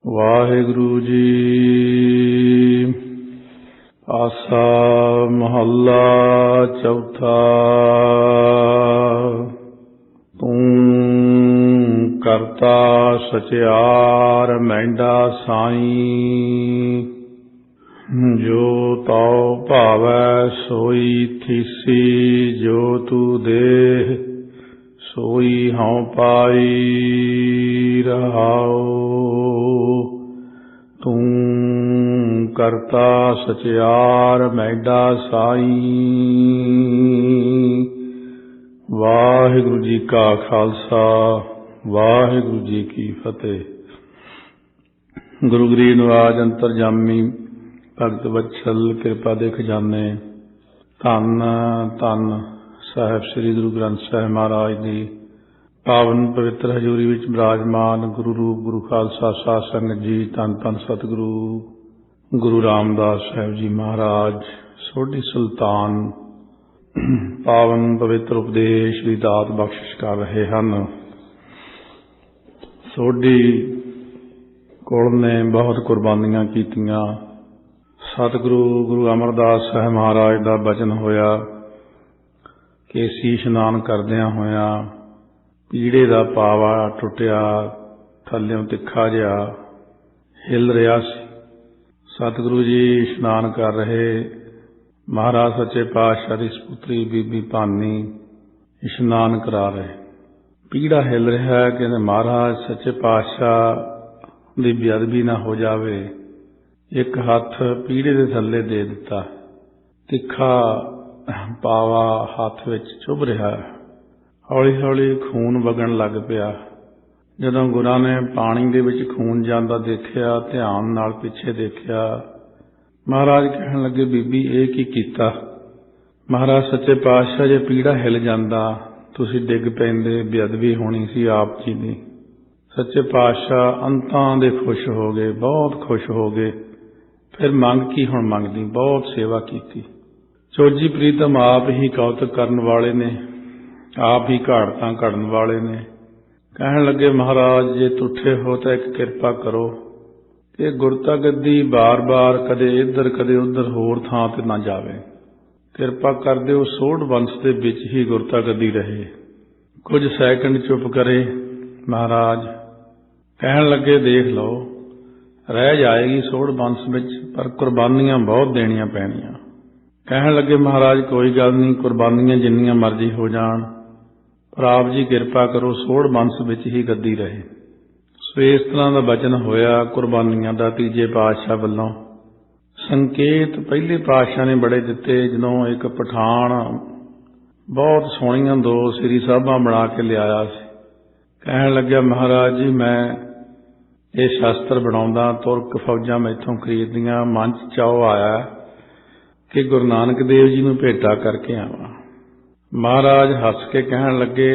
वाहिगुरु जी। आसा महला चौथा। तू करता सचियार मैंडा साईं, जो तौ भावै सोई थीसी, जो तू देह सोई हਉ पाई रहाओ। तू करता सचियार मैंडा साईं। वाहिगुरु जी का खालसा, वाहिगुरु जी की फतेह। गुरु गरीब नवाज अंतरजामी भगत वत्सल कृपा दे खजाने, धन धन साहिब श्री गुरु ग्रंथ साहिब महाराज की पावन पवित्र हजूरी विच विराजमान गुरु रूप गुरु खालसा साध संगत जी, धन धन सतगुरु गुरु रामदास साहिब जी महाराज सोढ़ी सुल्तान पावन पवित्र उपदेश की दात बख्शिश कर रहे हैं। सोढ़ी कुल ने बहुत कुर्बानियां कीतियां। सतगुरु गुरु अमरदास साहिब महाराज का बचन होया कि शीश इशनान करदियां होया पीड़े का पावा टुटिया, थल्यों तिखा जिहा हिल रहा सी। सतगुरु जी इशनान कर रहे, महाराज सच्चे पातशाह की सपुत्री बीबी भानी इशनान करा रहे। पीड़ा हिल रहा है कि महाराज सच्चे पातशाह की बेअदबी ना हो जावे। एक हाथ पीड़े के थल्ले दे दिता, तिखा पावा हाथ विच चुभ रहा है। हौली हौली खून वगन लग पिया। जदों गुरां ने पानी दे विच खून जांदा देखिया, ध्यान नाल पिछे देखिया, महाराज कहण लगे बीबी ये की कीता? महाराज सच्चे पातशाह जे पीड़ा हिल जांदा तुसीं डिग पैंदे, बेअदबी होनी सी आप जी दी। सच्चे पातशाह अंतां दे खुश हो गए, बहुत खुश हो गए। फिर मंग की हुण मंगदी, बहुत सेवा कीती। चोजी प्रीतम आप ही कौतक करन वाले ने, आप ही घाड़तां घड़न वाले ने। कहण लगे महाराज जे तुठे हो तो एक किरपा करो कि गुरता गद्दी बार बार कदे इधर कदे उधर होर थां ते ना जावे। किरपा कर दिओ सोढ़ वंश दे विच ही गुरता गद्दी रहे। कुछ सैकंड चुप करे महाराज। कहण लगे देख लो रह जाएगी सोढ़ वंश विच, पर कुर्बानियां बहुत देनियां पैणियां। कहण लगे महाराज कोई गल नहीं, कुर्बानियां जिन्नियां मर्जी हो जाण, पर आप जी किरपा करो सोढ़ वंश विच ही गद्दी रहे। सो इस तरह का बचन होया कुर्बानियां दा तीजे पातशाह वल्लों। संकेत पहले पातशाह ने बड़े दिते। जदों एक पठान बहुत सोहणियां दो श्री साहबां बना के लियाया सी। कहण लग्या महाराज जी मैं ये शास्त्र बनाउंदा, तुर्क फौजां मैथों खरीददियां, मन च चाओ आया कि गुरु नानक देव जी नूं भेटा करके आवां। महाराज हस के कहण लगे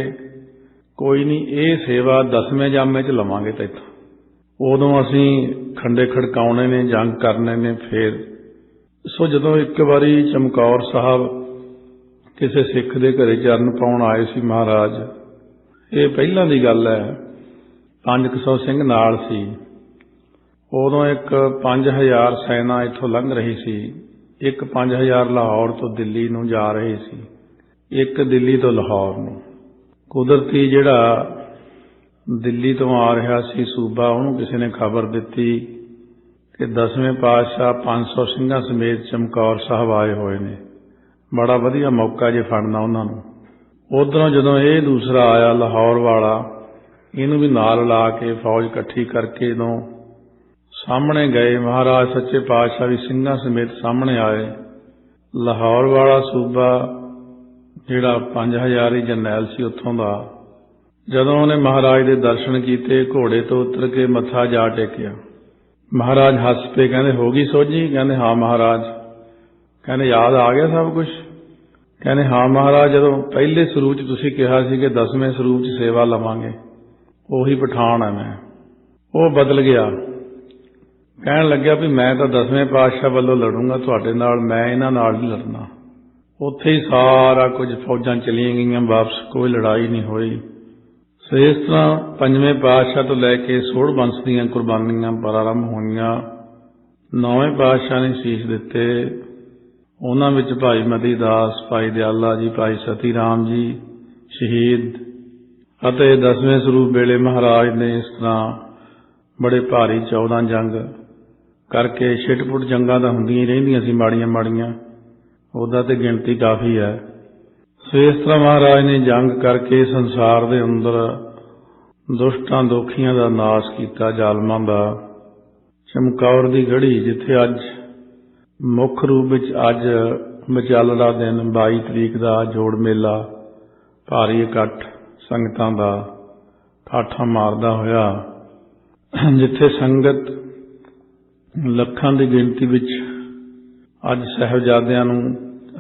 कोई नहीं, ये सेवा 10वें जामे च लवांगे तैथों। उदों असीं खंडे खड़काउणे ने, जंग करने ने। फिर सो जदों एक बारी चमकौर साहब किसी सिख दे घरे चरण पाउण आए सी महाराज, ये पहलां दी गल है, 500 सिंह नाल सी। उदों एक 5000 सैना इत्थों लंघ रही सी। एक 5000 लाहौर तो दिल्ली नूं जा रही सी, एक दिल्ली तो लाहौर नूं। कुदरती जिहड़ा दिल्ली तो आ रहा सी सूबा, उहनूं किसी ने खबर दिती कि 10वें पातशाह 500 सिंघां समेत चमकौर साहब आए हुए ने, बड़ा वधिया मौका जे फड़ना उन्हां नूं। उधरों जदों ये दूसरा आया लाहौर वाला, इहनूं भी नाल ला के फौज इकट्ठी करके जदों सामने गए, महाराज सच्चे पातशाह भी सिंघां समेत सामने आए। लाहौर वाला सूबा जिहड़ा 5000 ही जरनैल सी उत्थों दा, जदों उहने महाराज दे दर्शन कीते, घोड़े तो उतर के मत्था जा टेकिया। महाराज हस पे कहंदे हो गई सोझी? कहंदे हाँ महाराज। कहंदे याद आ गया सब कुछ? कहंदे हाँ महाराज, जदों पहले सरूप च तुसीं कहा सी कि 10वें सरूप च सेवा लवांगे, उही पठान है मैं, वो बदल गया। कहण लग्या भी मैं तो 10वें पातशाह वालों लड़ूंगा तुहाडे नाल, मैं इन्हां नाल नहीं लड़ना। उत्थे ही सारा कुछ फौजां चलियां गईयां वापस, कोई लड़ाई नहीं हुई। ਸੋ ਇਸ ਤਰ੍ਹਾਂ ਪੰਜਵੇਂ ਪਾਤਸ਼ਾਹ ਤੋਂ ਲੈ ਕੇ ਸੋਢ ਬੰਸ ਦੀਆਂ ਕੁਰਬਾਨੀਆਂ ਪ੍ਰਾਰੰਭ ਹੋਈਆਂ। ਨੌਵੇਂ ਪਾਤਸ਼ਾਹ ਨੇ ਸੀਸ ਦਿੱਤੇ। ਉਹਨਾਂ ਵਿੱਚ ਭਾਈ ਮਤੀ ਦਾਸ, ਭਾਈ ਦਿਆਲਾ ਜੀ, ਭਾਈ ਸਤੀ ਰਾਮ ਜੀ ਸ਼ਹੀਦ, ਅਤੇ 10ਵੇਂ ਸਰੂਪ ਵੇਲੇ ਮਹਾਰਾਜ ਨੇ ਇਸ ਤਰ੍ਹਾਂ ਬੜੇ ਭਾਰੀ 14 ਜੰਗ ਕਰਕੇ, ਛਿਟਪੁਟ ਜੰਗਾਂ ਤਾਂ ਹੁੰਦੀਆਂ ਹੀ ਰਹਿੰਦੀਆਂ ਸੀ ਮਾੜੀਆਂ ਮਾੜੀਆਂ, ਉਹਦਾ ਤੇ ਗਿਣਤੀ ਕਾਫੀ ਹੈ। ਸੋ ਇਸ ਤਰ੍ਹਾਂ ਮਹਾਰਾਜ ਨੇ ਜੰਗ ਕਰਕੇ ਸੰਸਾਰ ਦੇ ਅੰਦਰ ਦੁਸ਼ਟਾਂ ਦੋਖੀਆਂ ਦਾ ਨਾਸ਼ ਕੀਤਾ, ਜ਼ਾਲਮਾਂ ਦਾ। ਚਮਕੌਰ ਦੀ ਗੜ੍ਹੀ, ਜਿੱਥੇ ਅੱਜ ਮੁੱਖ ਰੂਪ ਵਿੱਚ ਅੱਜ ਵਿਚਾਲੜਾ ਦਿਨ 22 ਤਰੀਕ ਦਾ ਜੋੜ ਮੇਲਾ, ਭਾਰੀ ਇਕੱਠ ਸੰਗਤਾਂ ਦਾ ਠਾਠਾਂ ਮਾਰਦਾ ਹੋਇਆ, ਜਿੱਥੇ ਸੰਗਤ ਲੱਖਾਂ ਦੀ ਗਿਣਤੀ ਵਿੱਚ ਅੱਜ ਸਾਹਿਬਜ਼ਾਦਿਆਂ ਨੂੰ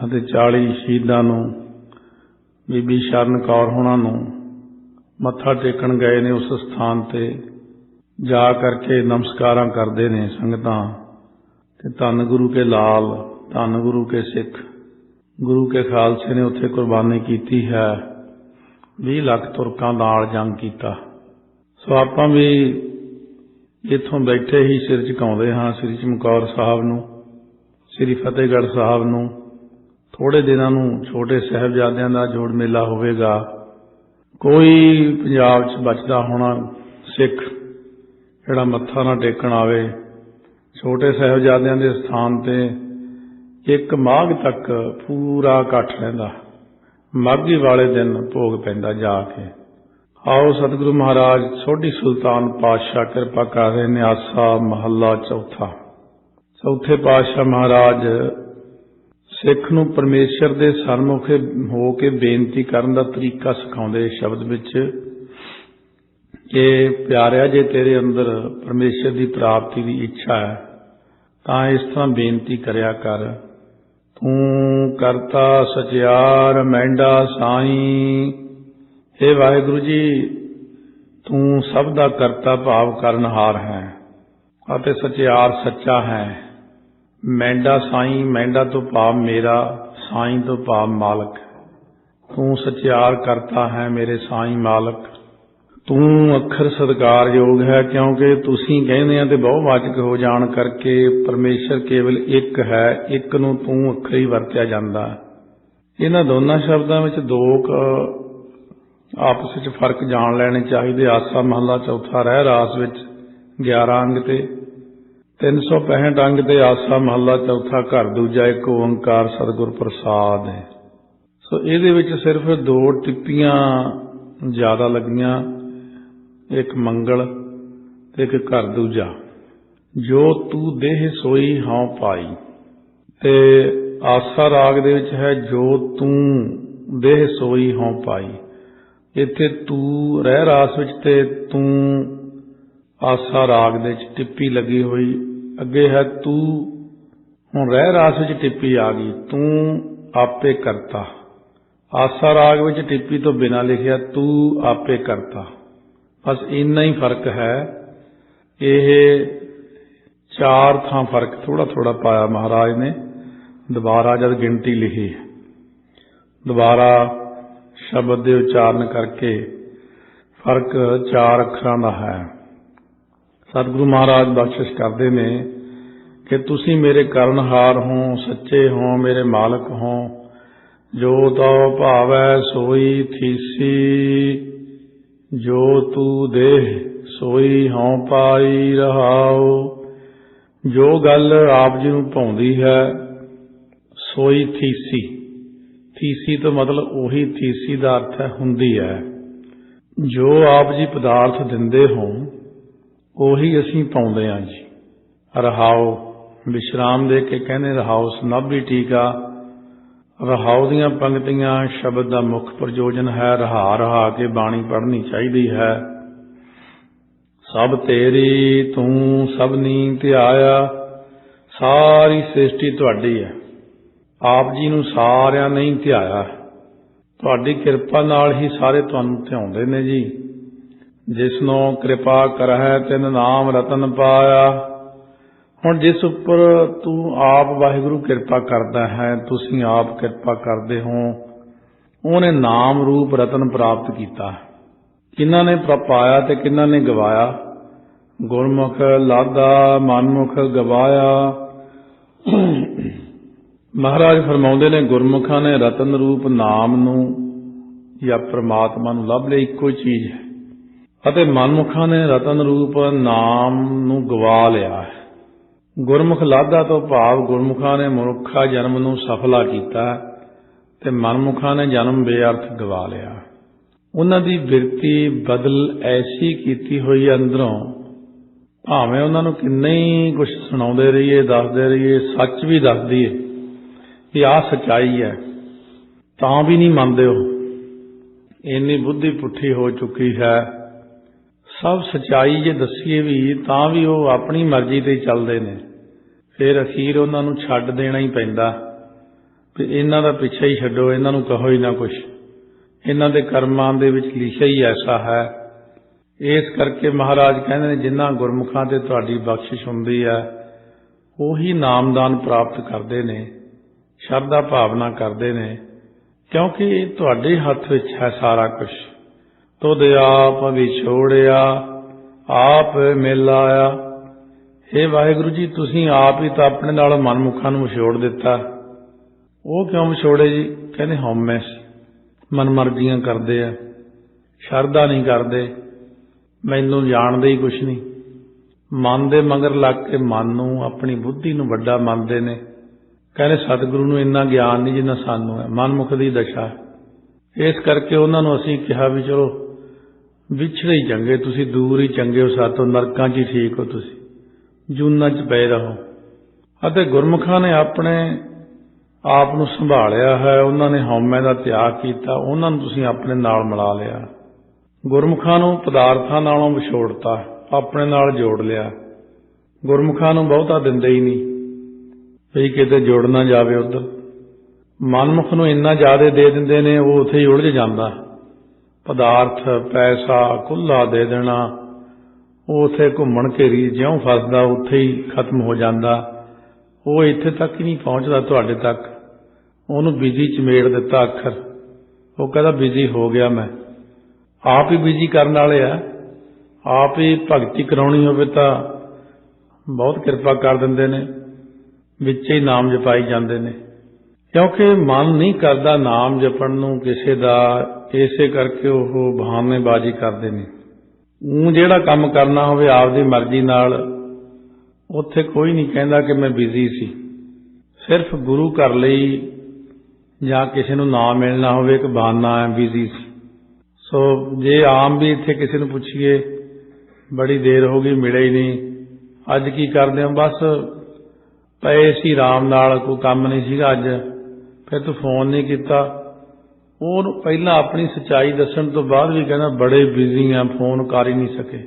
ਅਤੇ 40 ਸ਼ਹੀਦਾਂ ਨੂੰ, ਬੀਬੀ ਸ਼ਰਨ ਕੌਰ ਹੋਣਾ ਨੂੰ ਮੱਥਾ ਟੇਕਣ ਗਏ ਨੇ। ਉਸ ਸਥਾਨ ਤੇ ਜਾ ਕਰਕੇ ਨਮਸਕਾਰਾਂ ਕਰਦੇ ਨੇ ਸੰਗਤਾਂ, ਤੇ ਧੰਨ ਗੁਰੂ ਕੇ ਲਾਲ, ਧੰਨ ਗੁਰੂ ਕੇ ਸਿੱਖ, ਗੁਰੂ ਕੇ ਖਾਲਸੇ ਨੇ ਉੱਥੇ ਕੁਰਬਾਨੀ ਕੀਤੀ ਹੈ। 20 ਲੱਖ ਤੁਰਕਾਂ ਨਾਲ ਜੰਗ ਕੀਤਾ। ਸੋ ਆਪਾਂ ਵੀ ਇੱਥੋਂ ਬੈਠੇ ਹੀ ਸਿਰ ਝੁਕਾਉਂਦੇ ਹਾਂ ਸ੍ਰੀ ਚਮਕੌਰ ਸਾਹਿਬ ਨੂੰ, ਸ੍ਰੀ ਫਤਿਹਗੜ੍ਹ ਸਾਹਿਬ ਨੂੰ। ਥੋੜੇ ਦਿਨਾਂ ਨੂੰ ਛੋਟੇ ਸਾਹਿਬਜ਼ਾਦਿਆਂ ਦਾ ਜੋੜ ਮੇਲਾ ਹੋਵੇਗਾ। ਕੋਈ ਪੰਜਾਬ 'ਚ ਬਚਦਾ ਹੋਣਾ ਸਿੱਖ ਜਿਹੜਾ ਮੱਥਾ ਨਾ ਟੇਕਣ ਆਵੇ, ਛੋਟੇ ਸਾਹਿਬਜ਼ਾਦਿਆਂ ਦੇ ਸਥਾਨ ਤੇ 1 ਮਾਘ ਤੱਕ ਪੂਰਾ ਇਕੱਠ ਰਹਿੰਦਾ। ਮਾਘੀ ਵਾਲੇ ਦਿਨ ਭੋਗ ਪੈਂਦਾ ਜਾ ਕੇ। ਆਓ ਸਤਿਗੁਰੂ ਮਹਾਰਾਜ ਸੋਢੀ ਸੁਲਤਾਨ ਪਾਤਸ਼ਾਹ ਕਿਰਪਾ ਕਰ ਰਹੇ ਨੇ। ਆਸਾ ਮਹੱਲਾ ਚੌਥਾ। ਚੌਥੇ ਪਾਤਸ਼ਾਹ ਮਹਾਰਾਜ ਸਿੱਖ ਨੂੰ ਪਰਮੇਸ਼ਰ ਦੇ ਸਨਮੁਖ ਹੋ ਕੇ ਬੇਨਤੀ ਕਰਨ ਦਾ ਤਰੀਕਾ ਸਿਖਾਉਂਦੇ ਸ਼ਬਦ ਵਿੱਚ ਕਿ ਪਿਆਰਿਆ, ਜੇ ਤੇਰੇ ਅੰਦਰ ਪਰਮੇਸ਼ਰ ਦੀ ਪ੍ਰਾਪਤੀ ਦੀ ਇੱਛਾ ਹੈ ਤਾਂ ਇਸ ਤਰ੍ਹਾਂ ਬੇਨਤੀ ਕਰਿਆ ਕਰ। ਤੂੰ ਕਰਤਾ ਸਚਿਆਰ ਮਹਿੰਡਾ ਸਾਈਂ। ਹੇ ਵਾਹਿਗੁਰੂ ਜੀ, ਤੂੰ ਸਭ ਦਾ ਕਰਤਾ ਭਾਵ ਕਰਨਹਾਰ ਹੈ ਅਤੇ ਸਚਿਆਰ ਸੱਚਾ ਹੈ। ਮਹਿੰਡਾ ਸਾਈਂ, ਮਹਿੰਡਾ ਤੋਂ ਭਾਵ ਮੇਰਾ, ਸਾਈਂ ਤੋਂ ਭਾਵ ਮਾਲਕ। ਤੂੰ ਸਚਿਆਰ ਕਰਤਾ ਹੈ ਮੇਰੇ ਸਾਈਂ ਮਾਲਕ। ਤੂੰ ਅੱਖਰ ਸਤਿਕਾਰਯੋਗ ਹੈ, ਕਿਉਂਕਿ ਤੁਸੀਂ ਕਹਿੰਦੇ ਆ ਤੇ ਬਹੁਵਾਚਕ ਹੋ ਜਾਣ ਕਰਕੇ ਪਰਮੇਸ਼ਰ ਕੇਵਲ ਇੱਕ ਹੈ। ਇੱਕ ਨੂੰ ਤੂੰ ਅੱਖਰ ਹੀ ਵਰਤਿਆ ਜਾਂਦਾ। ਇਹਨਾਂ ਦੋਨਾਂ ਸ਼ਬਦਾਂ ਵਿੱਚ ਦੋ ਆਪਸ ਵਿੱਚ ਫਰਕ ਜਾਣ ਲੈਣੇ ਚਾਹੀਦੇ। ਆਸਾ ਮਹੱਲਾ ਚੌਥਾ ਰਹਿ ਰਾਸ ਵਿੱਚ 11 ਅੰਗ ਤੇ 365 ਅੰਗ ਤੇ ਆਸਾ ਮਹੱਲਾ ਚੌਥਾ ਘਰ ਦੂਜਾ ਇੱਕ ਓੰਕਾਰ ਸਤਿਗੁਰ ਪ੍ਰਸਾਦ ਹੈ। ਸੋ ਇਹਦੇ ਵਿੱਚ ਸਿਰਫ 2 ਟਿੱਪੀਆਂ ਜ਼ਿਆਦਾ ਲੱਗੀਆਂ, ਇੱਕ ਮੰਗਲ ਤੇ ਇੱਕ ਘਰ ਦੂਜਾ। ਜੋ ਤੂੰ ਦੇਹ ਸੋਈ ਹਉ ਪਾਈ, ਤੇ ਆਸਾ ਰਾਗ ਦੇ ਵਿੱਚ ਹੈ ਜੋ ਤੂੰ ਦੇਹ ਸੋਈ ਹਉ ਪਾਈ। ਇੱਥੇ ਤੂੰ ਰਹਿ ਰਾਸ ਵਿੱਚ ਤੇ ਤੂੰ ਆਸਾ ਰਾਗ ਦੇ ਵਿੱਚ ਟਿੱਪੀ ਲੱਗੀ ਹੋਈ। ਅੱਗੇ ਹੈ ਤੂੰ, ਹੁਣ ਰਹਿ ਰਾਸ ਵਿੱਚ ਟਿੱਪੀ ਆ ਗਈ। ਤੂੰ ਆਪੇ ਕਰਤਾ। ਆਸਾ ਰਾਗ ਵਿੱਚ ਟਿੱਪੀ ਤੋਂ ਬਿਨਾਂ ਲਿਖਿਆ ਤੂੰ ਆਪੇ ਕਰਤਾ। ਬਸ ਇੰਨਾ ਹੀ ਫਰਕ ਹੈ। ਇਹ 4 ਥਾਂ ਫਰਕ ਥੋੜਾ ਥੋੜਾ ਪਾਇਆ ਮਹਾਰਾਜ ਨੇ। ਦੁਬਾਰਾ ਜਦ ਗਿਣਤੀ ਲਿਖੀ, ਦੁਬਾਰਾ ਸ਼ਬਦ ਦੇ ਉਚਾਰਨ ਕਰਕੇ ਫਰਕ 4 ਅੱਖਰਾਂ ਦਾ ਹੈ। ਸਤਿਗੁਰੂ ਮਹਾਰਾਜ ਬਖਸ਼ਿਸ਼ ਕਰਦੇ ਨੇ ਕਿ ਤੁਸੀਂ ਮੇਰੇ ਕਰਨਹਾਰ ਹੋ, ਸੱਚੇ ਹੋ, ਮੇਰੇ ਮਾਲਕ ਹੋ। ਜੋ ਤਉ ਭਾਵੈ ਸੋਈ ਥੀਸੀ, ਜੋ ਤੂੰ ਦੇਹ ਸੋਈ ਹਉ ਪਾਈ ਰਹਾਉ। ਜੋ ਗੱਲ ਆਪ ਜੀ ਨੂੰ ਭਾਉਂਦੀ ਹੈ ਸੋਈ ਥੀਸੀ। ਥੀਸੀ ਤੋਂ ਮਤਲਬ ਉਹੀ ਥੀਸੀ ਦਾ ਅਰਥ ਹੈ ਹੁੰਦੀ ਹੈ। ਜੋ ਆਪ ਜੀ ਪਦਾਰਥ ਦਿੰਦੇ ਹੋ ਉਹੀ ਅਸੀਂ ਪਾਉਂਦੇ ਹਾਂ ਜੀ। ਰਹਾਉ ਵਿਸ਼ਰਾਮ ਦੇ ਕੇ ਕਹਿੰਦੇ ਰਹਾਉ ਸਨਾਭੀ ਟੀਕਾ। ਰਹਾਉ ਦੀਆਂ ਪੰਕਤੀਆਂ ਸ਼ਬਦ ਦਾ ਮੁੱਖ ਪ੍ਰਯੋਜਨ ਹੈ। ਰਹਾ ਰਹਾ ਕੇ ਬਾਣੀ ਪੜ੍ਹਨੀ ਚਾਹੀਦੀ ਹੈ। ਸਭ ਤੇਰੀ ਤੂੰ ਸਭਨੀ ਧਿਆਇਆ। ਸਾਰੀ ਸ੍ਰਿਸ਼ਟੀ ਤੁਹਾਡੀ ਹੈ। ਆਪ ਜੀ ਨੂੰ ਸਾਰਿਆਂ ਨੇ ਹੀ ਧਿਆਇਆ। ਤੁਹਾਡੀ ਕਿਰਪਾ ਨਾਲ ਹੀ ਸਾਰੇ ਤੁਹਾਨੂੰ ਧਿਆਉਂਦੇ ਨੇ ਜੀ। ਜਿਸਨੋਂ ਕਿਰਪਾ ਕਰਹਿ ਤਿਨ ਨਾਮ ਰਤਨ ਪਾਇਆ। ਹੁਣ ਜਿਸ ਉੱਪਰ ਤੂੰ ਆਪ ਵਾਹਿਗੁਰੂ ਕਿਰਪਾ ਕਰਦਾ ਹੈ, ਤੁਸੀਂ ਆਪ ਕਿਰਪਾ ਕਰਦੇ ਹੋ, ਉਹਨੇ ਨਾਮ ਰੂਪ ਰਤਨ ਪ੍ਰਾਪਤ ਕੀਤਾ। ਕਿਹਨਾਂ ਨੇ ਪਾਇਆ ਤੇ ਕਿਹਨਾਂ ਨੇ ਗਵਾਇਆ। ਗੁਰਮੁਖ ਲਾਦਾ ਮਨਮੁਖ ਗਵਾਇਆ। ਮਹਾਰਾਜ ਫਰਮਾਉਂਦੇ ਨੇ, ਗੁਰਮੁਖਾਂ ਨੇ ਰਤਨ ਰੂਪ ਨਾਮ ਨੂੰ ਜਾਂ ਪ੍ਰਮਾਤਮਾ ਨੂੰ ਲੱਭ ਲਿਆ, ਇੱਕੋ ਚੀਜ਼ ਹੈ, ਅਤੇ ਮਨਮੁਖਾਂ ਨੇ ਰਤਨ ਰੂਪ ਨਾਮ ਨੂੰ ਗਵਾ ਲਿਆ ਹੈ। ਗੁਰਮੁਖ ਲਾਦਾ ਤੋਂ ਭਾਵ ਗੁਰਮੁਖਾਂ ਨੇ ਮਨੁੱਖਾ ਜਨਮ ਨੂੰ ਸਫਲਾ ਕੀਤਾ ਤੇ ਮਨਮੁਖਾਂ ਨੇ ਜਨਮ ਬੇਅਰਥ ਗਵਾ ਲਿਆ। ਉਹਨਾਂ ਦੀ ਬਿਰਤੀ ਬਦਲ ਐਸੀ ਕੀਤੀ ਹੋਈ ਅੰਦਰੋਂ, ਭਾਵੇਂ ਉਹਨਾਂ ਨੂੰ ਕਿੰਨੇ ਹੀ ਕੁਛ ਸੁਣਾਉਂਦੇ ਰਹੀਏ, ਦੱਸਦੇ ਰਹੀਏ, ਸੱਚ ਵੀ ਦੱਸਦੀ ਹੈ ਕਿ ਆਹ ਸੱਚਾਈ ਹੈ, ਤਾਂ ਵੀ ਨਹੀਂ ਮੰਨਦੇ। ਉਹ ਇੰਨੀ ਬੁੱਧੀ ਪੁੱਠੀ ਹੋ ਚੁੱਕੀ ਹੈ। ਸਭ ਸੱਚਾਈ ਜੇ ਦੱਸੀਏ ਵੀ ਤਾਂ ਵੀ ਉਹ ਆਪਣੀ ਮਰਜ਼ੀ ਤੇ ਚੱਲਦੇ ਨੇ। ਫਿਰ ਅਖੀਰ ਉਹਨਾਂ ਨੂੰ ਛੱਡ ਦੇਣਾ ਹੀ ਪੈਂਦਾ ਵੀ ਇਹਨਾਂ ਦਾ ਪਿੱਛਾ ਹੀ ਛੱਡੋ, ਇਹਨਾਂ ਨੂੰ ਕਹੋ ਹੀ ਨਾ ਕੁਛ, ਇਹਨਾਂ ਦੇ ਕਰਮਾਂ ਦੇ ਵਿੱਚ ਲਿਖਿਆ ਹੀ ਐਸਾ ਹੈ। ਇਸ ਕਰਕੇ ਮਹਾਰਾਜ ਕਹਿੰਦੇ ਨੇ, ਜਿਨ੍ਹਾਂ ਗੁਰਮੁਖਾਂ ਤੇ ਤੁਹਾਡੀ ਬਖਸ਼ਿਸ਼ ਹੁੰਦੀ ਹੈ ਉਹੀ ਨਾਮਦਾਨ ਪ੍ਰਾਪਤ ਕਰਦੇ ਨੇ, ਸ਼ਰਧਾ ਭਾਵਨਾ ਕਰਦੇ ਨੇ, ਕਿਉਂਕਿ ਤੁਹਾਡੇ ਹੱਥ ਵਿੱਚ ਹੈ ਸਾਰਾ ਕੁਛ। ਤੁਧ ਆਪ ਵਿਛੋੜਿਆ ਆਪ ਮਿਲ ਆਇਆ। ਹੇ ਵਾਹਿਗੁਰੂ ਜੀ, ਤੁਸੀਂ ਆਪ ਹੀ ਤਾਂ ਆਪਣੇ ਨਾਲ ਮਨਮੁਖਾਂ ਨੂੰ ਵਿਛੋੜ ਦਿੱਤਾ। ਉਹ ਕਿਉਂ ਵਿਛੋੜੇ ਜੀ? ਕਹਿੰਦੇ ਹਉਮੈ ਸੀ, ਮਨਮਰਜ਼ੀਆਂ ਕਰਦੇ ਆ, ਸ਼ਰਧਾ ਨਹੀਂ ਕਰਦੇ, ਮੈਨੂੰ ਜਾਣਦੇ ਹੀ ਕੁਛ ਨਹੀਂ। ਮਨ ਦੇ ਮਗਰ ਲੱਗ ਕੇ ਮਨ ਨੂੰ, ਆਪਣੀ ਬੁੱਧੀ ਨੂੰ ਵੱਡਾ ਮੰਨਦੇ ਨੇ। ਕਹਿੰਦੇ ਸਤਿਗੁਰੂ ਨੂੰ ਇੰਨਾ ਗਿਆਨ ਨਹੀਂ ਜਿੰਨਾ ਸਾਨੂੰ ਹੈ, ਮਨਮੁਖ ਦੀ ਦਸ਼ਾ। ਇਸ ਕਰਕੇ ਉਹਨਾਂ ਨੂੰ ਅਸੀਂ ਕਿਹਾ ਵੀ ਚਲੋ ਵਿਛੜੇ ਹੀ ਚੰਗੇ, ਤੁਸੀਂ ਦੂਰ ਹੀ ਚੰਗੇ ਹੋ ਸਾਤੋਂ, ਨਰਕਾਂ 'ਚ ਹੀ ਠੀਕ ਹੋ, ਤੁਸੀਂ ਜੂਨਾਂ 'ਚ ਪਏ ਰਹੋ। ਅਤੇ ਗੁਰਮੁਖਾਂ ਨੇ ਆਪਣੇ ਆਪ ਨੂੰ ਸੰਭਾਲਿਆ ਹੈ, ਉਹਨਾਂ ਨੇ ਹਉਮੈ ਦਾ ਤਿਆਗ ਕੀਤਾ, ਉਹਨਾਂ ਨੂੰ ਤੁਸੀਂ ਆਪਣੇ ਨਾਲ ਮਿਲਾ ਲਿਆ। ਗੁਰਮੁਖਾਂ ਨੂੰ ਪਦਾਰਥਾਂ ਨਾਲੋਂ ਵਿਛੋੜਤਾ, ਆਪਣੇ ਨਾਲ ਜੋੜ ਲਿਆ। ਗੁਰਮੁਖਾਂ ਨੂੰ ਬਹੁਤਾ ਦਿੰਦੇ ਹੀ ਨਹੀਂ ਵੀ ਕਿਤੇ ਜੁੜ ਨਾ ਜਾਵੇ ਉੱਧਰ। ਮਨਮੁਖ ਨੂੰ ਇੰਨਾ ਜ਼ਿਆਦਾ ਦੇ ਦਿੰਦੇ ਨੇ, ਉਹ ਉੱਥੇ ਹੀ ਉਲਝ ਜਾਂਦਾ। ਪਦਾਰਥ ਪੈਸਾ ਖੁੱਲ੍ਹਾ ਦੇ ਦੇਣਾ, ਉਹ ਉੱਥੇ ਘੁੰਮਣ ਘੇਰੀ ਜਿਉਂ ਫਸਦਾ ਉੱਥੇ ਹੀ ਖਤਮ ਹੋ ਜਾਂਦਾ। ਉਹ ਇੱਥੇ ਤੱਕ ਹੀ ਨਹੀਂ ਪਹੁੰਚਦਾ ਤੁਹਾਡੇ ਤੱਕ। ਉਹਨੂੰ ਬਿਜੀ ਚਮੇੜ ਦਿੱਤਾ ਅੱਖਰ, ਉਹ ਕਹਿੰਦਾ ਬਿਜੀ ਹੋ ਗਿਆ ਮੈਂ। ਆਪ ਹੀ ਬਿਜੀ ਕਰਨ ਵਾਲੇ ਆ। ਆਪ ਹੀ ਭਗਤੀ ਕਰਾਉਣੀ ਹੋਵੇ ਤਾਂ ਬਹੁਤ ਕਿਰਪਾ ਕਰ ਦਿੰਦੇ ਨੇ, ਵਿੱਚ ਹੀ ਨਾਮ ਜਪਾਈ ਜਾਂਦੇ ਨੇ। ਕਿਉਂਕਿ ਮਨ ਨਹੀਂ ਕਰਦਾ ਨਾਮ ਜਪਣ ਨੂੰ ਕਿਸੇ ਦਾ, ਇਸੇ ਕਰਕੇ ਉਹ ਬਹਾਨੇਬਾਜ਼ੀ ਕਰਦੇ ਨੇ। ਜਿਹੜਾ ਕੰਮ ਕਰਨਾ ਹੋਵੇ ਆਪਦੀ ਮਰਜ਼ੀ ਨਾਲ, ਉੱਥੇ ਕੋਈ ਨਹੀਂ ਕਹਿੰਦਾ ਕਿ ਮੈਂ ਬਿਜ਼ੀ ਸੀ। ਸਿਰਫ ਗੁਰੂ ਘਰ ਲਈ ਜਾਂ ਕਿਸੇ ਨੂੰ ਨਾ ਮਿਲਣਾ ਹੋਵੇ, ਇੱਕ ਬਹਾਨਾ ਹੈ ਬਿਜ਼ੀ ਸੀ। ਸੋ ਜੇ ਆਮ ਵੀ ਇੱਥੇ ਕਿਸੇ ਨੂੰ ਪੁੱਛੀਏ, ਬੜੀ ਦੇਰ ਹੋ ਗਈ ਮਿਲੇ ਹੀ ਨਹੀਂ, ਅੱਜ ਕੀ ਕਰਦੇ ਹੋ? ਬਸ ਪਏ ਸੀ ਆਰਾਮ ਨਾਲ, ਕੋਈ ਕੰਮ ਨਹੀਂ ਸੀਗਾ ਅੱਜ, ਫਿਰ ਤੂੰ ਫੋਨ ਨਹੀਂ ਕੀਤਾ। ਉਹ ਪਹਿਲਾਂ ਆਪਣੀ ਸੱਚਾਈ ਦੱਸਣ ਤੋਂ ਬਾਅਦ ਵੀ ਕਹਿੰਦਾ ਬੜੇ ਬਿਜ਼ੀ ਆ, ਫੋਨ ਕਰ ਹੀ ਨਹੀਂ ਸਕੇ।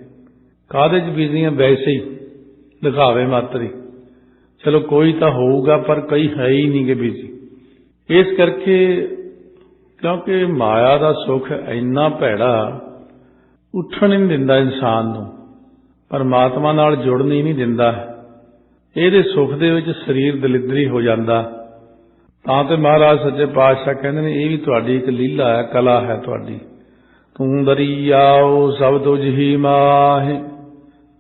ਕਾਹਦੇ 'ਚ ਬਿਜ਼ੀ ਆ? ਵੈਸੇ ਹੀ ਦਿਖਾਵੇ ਮਾਤਰ ਹੀ। ਚਲੋ ਕੋਈ ਤਾਂ ਹੋਊਗਾ, ਪਰ ਕਈ ਹੈ ਹੀ ਨਹੀਂ ਗੇ ਬਿਜ਼ੀ। ਇਸ ਕਰਕੇ ਕਿਉਂਕਿ ਮਾਇਆ ਦਾ ਸੁੱਖ ਇੰਨਾ ਭੈੜਾ, ਉੱਠਣ ਹੀ ਨਹੀਂ ਦਿੰਦਾ ਇਨਸਾਨ ਨੂੰ, ਪਰਮਾਤਮਾ ਨਾਲ ਜੁੜਨ ਹੀ ਨਹੀਂ ਦਿੰਦਾ। ਇਹਦੇ ਸੁੱਖ ਦੇ ਵਿੱਚ ਸਰੀਰ ਦਲਿੱਦਰੀ ਹੋ ਜਾਂਦਾ। ਤਾਂ ਤੇ ਮਹਾਰਾਜ ਸੱਚੇ ਪਾਤਸ਼ਾਹ ਕਹਿੰਦੇ ਨੇ, ਇਹ ਵੀ ਤੁਹਾਡੀ ਇੱਕ ਲੀਲਾ ਹੈ, ਕਲਾ ਹੈ ਤੁਹਾਡੀ। ਤੂੰ ਦਰਿਆਓ ਸਭ ਤੁਝ ਹੀ ਮਾਹਿ,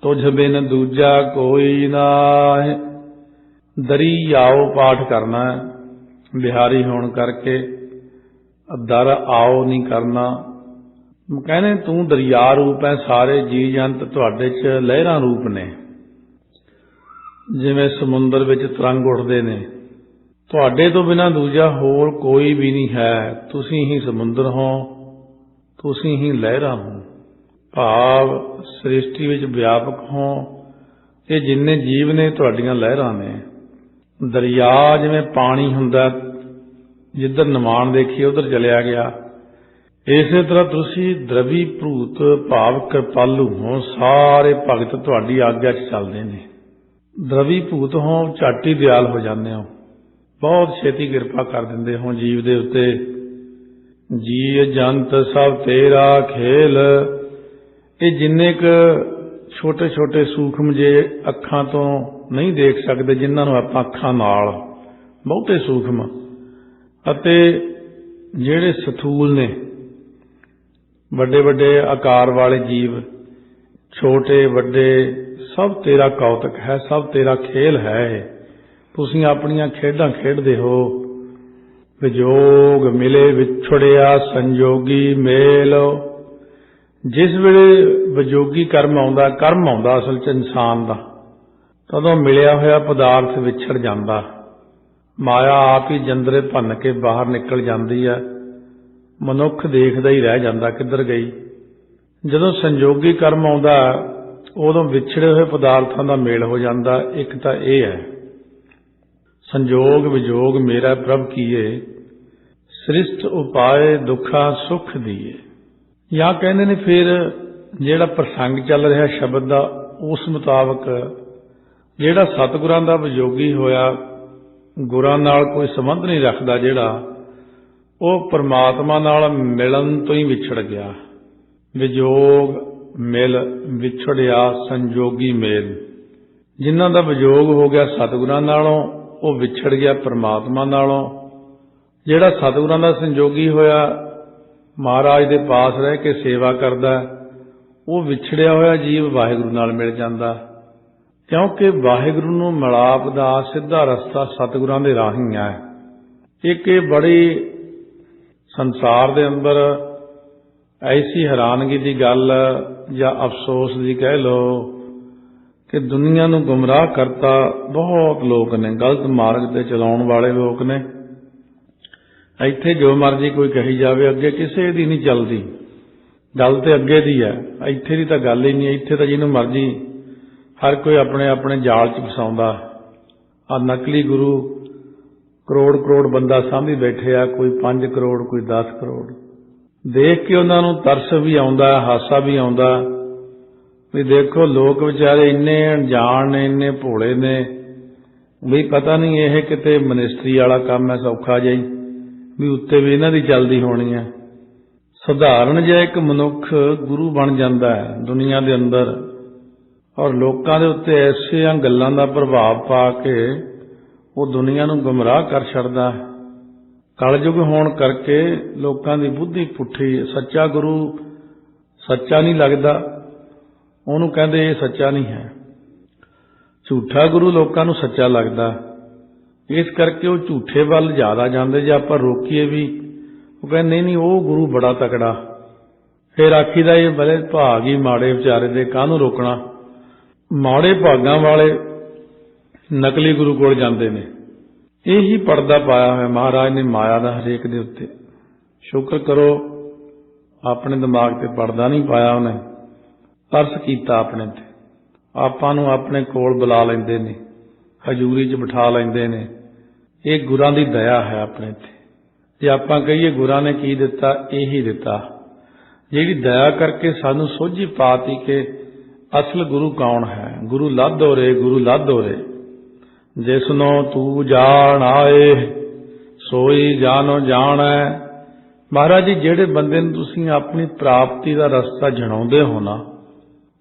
ਤੁਝ ਬਿਨ ਦੂਜਾ ਕੋਈ ਨਾਹਿ। ਦਰਿਆਓ ਪਾਠ ਕਰਨਾ ਹੈ, ਬਿਹਾਰੀ ਹੋਣ ਕਰਕੇ ਦਰ ਆਓ ਨਹੀਂ ਕਰਨਾ। ਕਹਿੰਦੇ ਤੂੰ ਦਰਿਆ ਰੂਪ ਹੈ, ਸਾਰੇ ਜੀ ਜੰਤ ਤੁਹਾਡੇ 'ਚ ਲਹਿਰਾਂ ਰੂਪ ਨੇ। ਜਿਵੇਂ ਸਮੁੰਦਰ ਵਿੱਚ ਤਰੰਗ ਉੱਠਦੇ ਨੇ, ਤੁਹਾਡੇ ਤੋਂ ਬਿਨਾਂ ਦੂਜਾ ਹੋਰ ਕੋਈ ਵੀ ਨਹੀਂ ਹੈ। ਤੁਸੀਂ ਹੀ ਸਮੁੰਦਰ ਹੋ, ਤੁਸੀਂ ਹੀ ਲਹਿਰਾਂ ਹੋ, ਭਾਵ ਸ੍ਰਿਸ਼ਟੀ ਵਿੱਚ ਵਿਆਪਕ ਹੋ। ਇਹ ਜਿੰਨੇ ਜੀਵ ਨੇ ਤੁਹਾਡੀਆਂ ਲਹਿਰਾਂ ਨੇ। ਦਰਿਆ ਜਿਵੇਂ ਪਾਣੀ ਹੁੰਦਾ, ਜਿੱਧਰ ਨਿਮਾਣ ਦੇਖੀਏ ਉਧਰ ਚਲਿਆ ਗਿਆ, ਇਸੇ ਤਰ੍ਹਾਂ ਤੁਸੀਂ ਦਰਵੀ ਭੂਤ ਭਾਵ ਕਿਰਪਾਲੂ ਹੋ। ਸਾਰੇ ਭਗਤ ਤੁਹਾਡੀ ਆਗਿਆ 'ਚ ਚੱਲਦੇ ਨੇ। ਦਰਵੀ ਭੂਤ ਹੋ, ਝੱਟ ਹੀ ਦਿਆਲ ਹੋ ਜਾਂਦੇ ਹੋ, ਬਹੁਤ ਛੇਤੀ ਕਿਰਪਾ ਕਰ ਦਿੰਦੇ ਹੋ ਜੀਵ ਦੇ ਉੱਤੇ। ਜੀ ਜੰਤ ਸਭ ਤੇਰਾ ਖੇਲ। ਇਹ ਜਿੰਨੇ ਕੁ ਛੋਟੇ ਛੋਟੇ ਸੂਖਮ ਜੇ ਅੱਖਾਂ ਤੋਂ ਨਹੀਂ ਦੇਖ ਸਕਦੇ, ਜਿਨ੍ਹਾਂ ਨੂੰ ਆਪਾਂ ਅੱਖਾਂ ਨਾਲ, ਬਹੁਤੇ ਸੂਖਮ, ਅਤੇ ਜਿਹੜੇ ਸਥੂਲ ਨੇ ਵੱਡੇ ਵੱਡੇ ਆਕਾਰ ਵਾਲੇ ਜੀਵ, ਛੋਟੇ ਵੱਡੇ, ਸਭ ਤੇਰਾ ਕੌਤਕ ਹੈ, ਸਭ ਤੇਰਾ ਖੇਲ ਹੈ। ਤੁਸੀਂ ਆਪਣੀਆਂ ਖੇਡਾਂ ਖੇਡਦੇ ਹੋ। ਵਿਜੋਗ ਮਿਲੇ ਵਿਛੜਿਆ ਸੰਜੋਗੀ ਮੇਲ। ਜਿਸ ਵੇਲੇ ਵਿਜੋਗੀ ਕਰਮ ਆਉਂਦਾ ਅਸਲ 'ਚ ਇਨਸਾਨ ਦਾ, ਤਦੋਂ ਮਿਲਿਆ ਹੋਇਆ ਪਦਾਰਥ ਵਿਛੜ ਜਾਂਦਾ। ਮਾਇਆ ਆਪ ਹੀ ਜੰਦਰੇ ਭੰਨ ਕੇ ਬਾਹਰ ਨਿਕਲ ਜਾਂਦੀ ਹੈ। ਮਨੁੱਖ ਦੇਖਦਾ ਹੀ ਰਹਿ ਜਾਂਦਾ ਕਿੱਧਰ ਗਈ। ਜਦੋਂ ਸੰਜੋਗੀ ਕਰਮ ਆਉਂਦਾ, ਉਦੋਂ ਵਿਛੜੇ ਹੋਏ ਪਦਾਰਥਾਂ ਦਾ ਮੇਲ ਹੋ ਜਾਂਦਾ। ਇੱਕ ਤਾਂ ਇਹ ਹੈ, ਸੰਜੋਗ ਵਿਜੋਗ ਮੇਰਾ ਪ੍ਰਭ ਕੀਏ, ਸ੍ਰਿਸ਼ਟ ਉਪਾਏ ਦੁੱਖਾ ਸੁਖ ਦੀਏ। ਜਾਂ ਕਹਿੰਦੇ ਨੇ ਫਿਰ ਜਿਹੜਾ ਪ੍ਰਸੰਗ ਚੱਲ ਰਿਹਾ ਸ਼ਬਦ ਦਾ, ਉਸ ਮੁਤਾਬਕ ਜਿਹੜਾ ਸਤਿਗੁਰਾਂ ਦਾ ਵਿਜੋਗੀ ਹੋਇਆ, ਗੁਰਾਂ ਨਾਲ ਕੋਈ ਸੰਬੰਧ ਨਹੀਂ ਰੱਖਦਾ ਜਿਹੜਾ, ਉਹ ਪਰਮਾਤਮਾ ਨਾਲ ਮਿਲਣ ਤੋਂ ਹੀ ਵਿਛੜ ਗਿਆ। ਵਿਜੋਗ ਮਿਲ ਵਿਛੜਿਆ ਸੰਜੋਗੀ ਮੇਲ। ਜਿਨ੍ਹਾਂ ਦਾ ਵਿਜੋਗ ਹੋ ਗਿਆ ਸਤਿਗੁਰਾਂ ਨਾਲੋਂ, ਉਹ ਵਿਛੜ ਗਿਆ ਪਰਮਾਤਮਾ ਨਾਲੋਂ। ਜਿਹੜਾ ਸਤਿਗੁਰਾਂ ਦਾ ਸੰਜੋਗੀ ਹੋਇਆ, ਮਹਾਰਾਜ ਦੇ ਪਾਸ ਰਹਿ ਕੇ ਸੇਵਾ ਕਰਦਾ, ਉਹ ਵਿਛੜਿਆ ਹੋਇਆ ਜੀਵ ਵਾਹਿਗੁਰੂ ਨਾਲ ਮਿਲ ਜਾਂਦਾ। ਕਿਉਂਕਿ ਵਾਹਿਗੁਰੂ ਨੂੰ ਮਿਲਾਪ ਦਾ ਸਿੱਧਾ ਰਸਤਾ ਸਤਿਗੁਰਾਂ ਦੇ ਰਾਹੀਂ ਹੈ। ਇੱਕ ਇਹ ਬੜੀ ਸੰਸਾਰ ਦੇ ਅੰਦਰ ਐਸੀ ਹੈਰਾਨਗੀ ਦੀ ਗੱਲ ਜਾਂ ਅਫਸੋਸ ਦੀ ਕਹਿ ਲਓ ਕਿ ਦੁਨੀਆ ਨੂੰ ਗੁੰਮਰਾਹ ਕਰਤਾ ਬਹੁਤ ਲੋਕ ਨੇ, ਗਲਤ ਮਾਰਗ ਤੇ ਚਲਾਉਣ ਵਾਲੇ ਲੋਕ ਨੇ। ਇੱਥੇ ਜੋ ਮਰਜ਼ੀ ਕੋਈ ਕਹੀ ਜਾਵੇ, ਅੱਗੇ ਕਿਸੇ ਦੀ ਨਹੀਂ ਚੱਲਦੀ ਗੱਲ, ਤੇ ਅੱਗੇ ਦੀ ਹੈ। ਇੱਥੇ ਦੀ ਤਾਂ ਗੱਲ ਹੀ ਨਹੀਂ। ਇੱਥੇ ਤਾਂ ਜਿਹਨੂੰ ਮਰਜ਼ੀ ਹਰ ਕੋਈ ਆਪਣੇ ਆਪਣੇ ਜਾਲ 'ਚ ਫਸਾਉਂਦਾ। ਆ ਨਕਲੀ ਗੁਰੂ ਕਰੋੜ ਕਰੋੜ ਬੰਦਾ ਸਾਂਭੀ ਬੈਠੇ ਆ, ਕੋਈ 5 ਕਰੋੜ, ਕੋਈ 10 ਕਰੋੜ। ਦੇਖ ਕੇ ਉਹਨਾਂ ਨੂੰ ਤਰਸ ਵੀ ਆਉਂਦਾ, ਹਾਸਾ ਵੀ ਆਉਂਦਾ ਵੀ ਦੇਖੋ ਲੋਕ ਵਿਚਾਰੇ ਇੰਨੇ ਅਣਜਾਣ ਨੇ, ਇੰਨੇ ਭੋਲੇ ਨੇ ਵੀ ਪਤਾ ਨਹੀਂ ਇਹ ਕਿਤੇ ਮਨਿਸਟਰੀ ਵਾਲਾ ਕੰਮ ਹੈ ਸੌਖਾ ਜਿਹਾ ਹੀ, ਵੀ ਉੱਤੇ ਵੀ ਇਹਨਾਂ ਦੀ ਚੱਲਦੀ ਹੋਣੀ ਹੈ। ਸਧਾਰਨ ਜਿਹਾ ਇੱਕ ਮਨੁੱਖ ਗੁਰੂ ਬਣ ਜਾਂਦਾ ਹੈ ਦੁਨੀਆ ਦੇ ਅੰਦਰ, ਔਰ ਲੋਕਾਂ ਦੇ ਉੱਤੇ ਐਸੀਆਂ ਗੱਲਾਂ ਦਾ ਪ੍ਰਭਾਵ ਪਾ ਕੇ ਉਹ ਦੁਨੀਆ ਨੂੰ ਗੁੰਮਰਾਹ ਕਰ ਛੱਡਦਾ। ਕਲਯੁਗ ਹੋਣ ਕਰਕੇ ਲੋਕਾਂ ਦੀ ਬੁੱਧੀ ਪੁੱਠੀ। ਸੱਚਾ ਗੁਰੂ ਸੱਚਾ ਨਹੀਂ ਲੱਗਦਾ, ਉਹਨੂੰ ਕਹਿੰਦੇ ਇਹ ਸੱਚਾ ਨਹੀਂ ਹੈ। ਝੂਠਾ ਗੁਰੂ ਲੋਕਾਂ ਨੂੰ ਸੱਚਾ ਲੱਗਦਾ, ਇਸ ਕਰਕੇ ਉਹ ਝੂਠੇ ਵੱਲ ਜ਼ਿਆਦਾ ਜਾਂਦੇ। ਜੇ ਆਪਾਂ ਰੋਕੀਏ ਵੀ, ਉਹ ਕਹਿੰਦੇ ਨਹੀਂ ਉਹ ਗੁਰੂ ਬੜਾ ਤਕੜਾ। ਫਿਰ ਆਖੀਦਾ ਇਹ ਬੜੇ ਭਾਗ ਹੀ ਮਾੜੇ ਵਿਚਾਰੇ ਦੇ, ਕਾਹਨੂੰ ਰੋਕਣਾ। ਮਾੜੇ ਭਾਗਾਂ ਵਾਲੇ ਨਕਲੀ ਗੁਰੂ ਕੋਲ ਜਾਂਦੇ ਨੇ। ਇਹੀ ਪਰਦਾ ਪਾਇਆ ਹੋਇਆ ਮਹਾਰਾਜ ਨੇ ਮਾਇਆ ਦਾ ਹਰੇਕ ਦੇ ਉੱਤੇ। ਸ਼ੁਕਰ ਕਰੋ ਆਪਣੇ ਦਿਮਾਗ ਤੇ ਪਰਦਾ ਨਹੀਂ ਪਾਇਆ ਉਹਨੇ, ਤਰਸ ਕੀਤਾ ਆਪਣੇ ਤੇ। ਆਪਾਂ ਨੂੰ ਆਪਣੇ ਕੋਲ ਬੁਲਾ ਲੈਂਦੇ ਨੇ, ਹਜ਼ੂਰੀ 'ਚ ਬਿਠਾ ਲੈਂਦੇ ਨੇ। ਇਹ ਗੁਰਾਂ ਦੀ ਦਇਆ ਹੈ ਆਪਣੇ ਤੇ। ਜੇ ਆਪਾਂ ਕਹੀਏ ਗੁਰਾਂ ਨੇ ਕੀ ਦਿੱਤਾ, ਇਹੀ ਦਿੱਤਾ, ਜਿਹੜੀ ਦਇਆ ਕਰਕੇ ਸਾਨੂੰ ਸੋਝੀ ਪਾਤੀ ਕਿ ਅਸਲ ਗੁਰੂ ਕੌਣ ਹੈ। ਗੁਰੂ ਲਾਧੋ ਰੇ, ਗੁਰੂ ਲਾਧੋ ਰੇ, ਜਿਸਨੋਂ ਤੂੰ ਜਾਣ ਆਏ ਸੋਈ ਜਾਨੋ ਜਾਣੈ। ਮਹਾਰਾਜ ਜੀ, ਜਿਹੜੇ ਬੰਦੇ ਨੂੰ ਤੁਸੀਂ ਆਪਣੀ ਪ੍ਰਾਪਤੀ ਦਾ ਰਸਤਾ ਜਣਾਉਂਦੇ ਹੋ ਨਾ,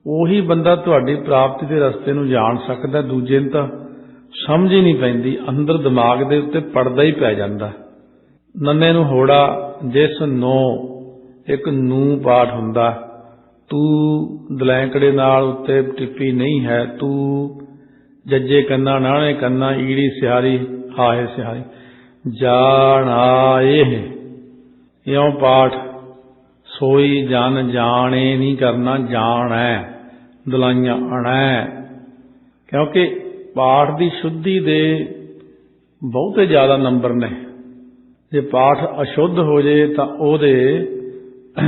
ਉਹੀ ਬੰਦਾ ਤੁਹਾਡੀ ਪ੍ਰਾਪਤੀ ਦੇ ਰਸਤੇ ਨੂੰ ਜਾਣ ਸਕਦਾ। ਦੂਜੇ ਨੂੰ ਤਾਂ ਸਮਝ ਹੀ ਨਹੀਂ ਪੈਂਦੀ, ਅੰਦਰ ਦਿਮਾਗ ਦੇ ਉੱਤੇ ਪੜਦਾ ਹੀ ਪੈ ਜਾਂਦਾ। ਨੰਨੇ ਨੂੰ ਹੋੜਾ, ਜਿਸ ਨੋ, ਇੱਕ ਨੂੰ ਪਾਠ ਹੁੰਦਾ। ਤੂੰ ਦਲੈਂਕੜੇ ਨਾਲ ਉੱਤੇ ਟਿੱਪੀ ਨਹੀਂ ਹੈ। ਤੂੰ ਜੱਜੇ ਕੰਨਾ, ਨਾਣੇ ਕੰਨਾ, ਈੜੀ ਸਿਹਾਰੀ, ਹਾਹੇ ਸਿਹਾਰੀ, ਜਾਣ ਆਏ। ਇਉਂ ਪਾਠ ਸੋਈ ਜਨ ਜਾਣੇ ਨਹੀਂ ਕਰਨਾ, ਜਾਣੈ ਦੁਲਾਈਆਂ ਅਣੈ। ਕਿਉਂਕਿ ਪਾਠ ਦੀ ਸ਼ੁੱਧੀ ਦੇ ਬਹੁਤੇ ਜ਼ਿਆਦਾ ਨੰਬਰ ਨੇ। ਜੇ ਪਾਠ ਅਸ਼ੁੱਧ ਹੋ ਜੇ ਤਾਂ ਉਹਦੇ